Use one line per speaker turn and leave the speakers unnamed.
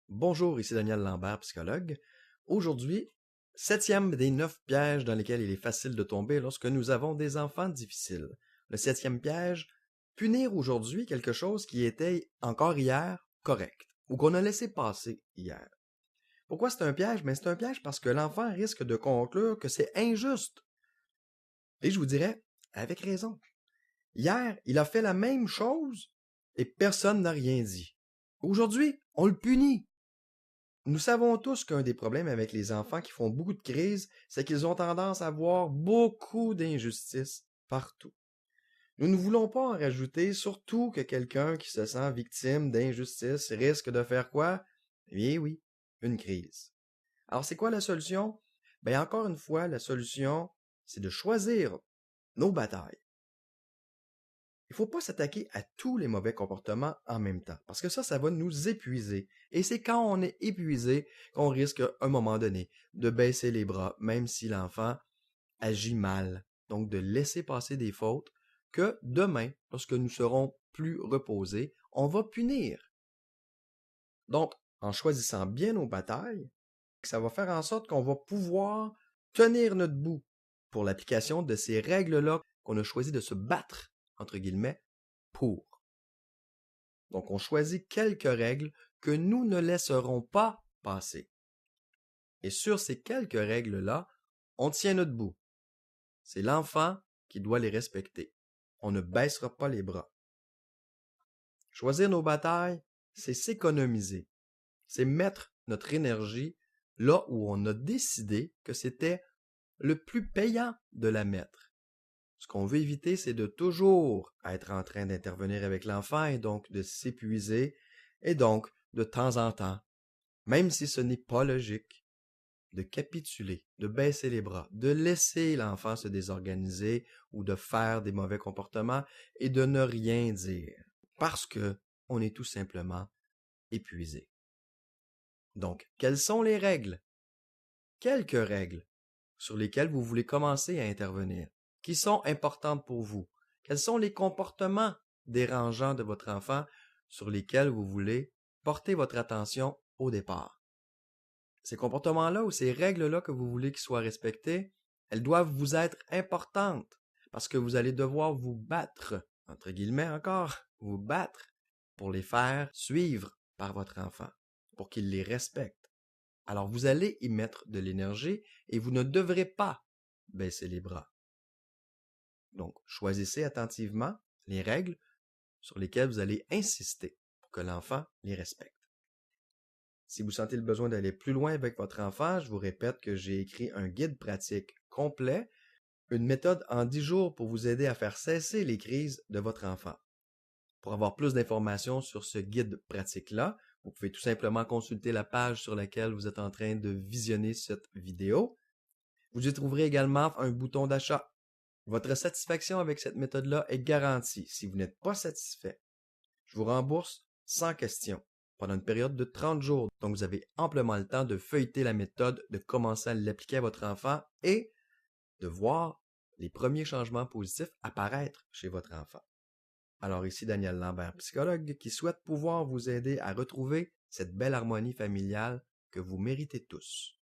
Bonjour, ici Daniel Lambert, psychologue. Aujourd'hui, septième des 9 pièges dans lesquels il est facile de tomber lorsque nous avons des enfants difficiles. Le septième piège, punir aujourd'hui quelque chose qui était encore hier correct ou qu'on a laissé passer hier. Pourquoi c'est un piège? Mais c'est un piège parce que l'enfant risque de conclure que c'est injuste. Et je vous dirais, avec raison. Hier, il a fait la même chose et personne n'a rien dit. Aujourd'hui, on le punit. Nous savons tous qu'un des problèmes avec les enfants qui font beaucoup de crises, c'est qu'ils ont tendance à voir beaucoup d'injustices partout. Nous ne voulons pas en rajouter, surtout que quelqu'un qui se sent victime d'injustice risque de faire quoi? Eh bien oui, une crise. Alors c'est quoi la solution? Ben encore une fois, la solution, c'est de choisir nos batailles. Il ne faut pas s'attaquer à tous les mauvais comportements en même temps, parce que ça va nous épuiser. Et c'est quand on est épuisé qu'on risque, à un moment donné, de baisser les bras, même si l'enfant agit mal. Donc, de laisser passer des fautes que demain, lorsque nous serons plus reposés, on va punir. Donc, en choisissant bien nos batailles, ça va faire en sorte qu'on va pouvoir tenir notre bout pour l'application de ces règles-là qu'on a choisi de se battre, entre guillemets, pour. Donc, on choisit quelques règles que nous ne laisserons pas passer. Et sur ces quelques règles-là, on tient notre bout. C'est l'enfant qui doit les respecter. On ne baissera pas les bras. Choisir nos batailles, c'est s'économiser. C'est mettre notre énergie là où on a décidé que c'était le plus payant de la mettre. Ce qu'on veut éviter, c'est de toujours être en train d'intervenir avec l'enfant et donc de s'épuiser et donc, de temps en temps, même si ce n'est pas logique, de capituler, de baisser les bras, de laisser l'enfant se désorganiser ou de faire des mauvais comportements et de ne rien dire parce que on est tout simplement épuisé. Donc, quelles sont les règles? Quelques règles sur lesquelles vous voulez commencer à intervenir, qui sont importantes pour vous. Quels sont les comportements dérangeants de votre enfant sur lesquels vous voulez porter votre attention au départ? Ces comportements-là ou ces règles-là que vous voulez qu'ils soient respectés, elles doivent vous être importantes parce que vous allez devoir vous battre, entre guillemets encore, vous battre pour les faire suivre par votre enfant, pour qu'il les respecte. Alors vous allez y mettre de l'énergie et vous ne devrez pas baisser les bras. Donc, choisissez attentivement les règles sur lesquelles vous allez insister pour que l'enfant les respecte. Si vous sentez le besoin d'aller plus loin avec votre enfant, je vous répète que j'ai écrit un guide pratique complet, une méthode en 10 jours pour vous aider à faire cesser les crises de votre enfant. Pour avoir plus d'informations sur ce guide pratique-là, vous pouvez tout simplement consulter la page sur laquelle vous êtes en train de visionner cette vidéo. Vous y trouverez également un bouton d'achat. Votre satisfaction avec cette méthode-là est garantie. Si vous n'êtes pas satisfait, je vous rembourse sans question pendant une période de 30 jours. Donc, vous avez amplement le temps de feuilleter la méthode, de commencer à l'appliquer à votre enfant et de voir les premiers changements positifs apparaître chez votre enfant. Alors ici Daniel Lambert, psychologue, qui souhaite pouvoir vous aider à retrouver cette belle harmonie familiale que vous méritez tous.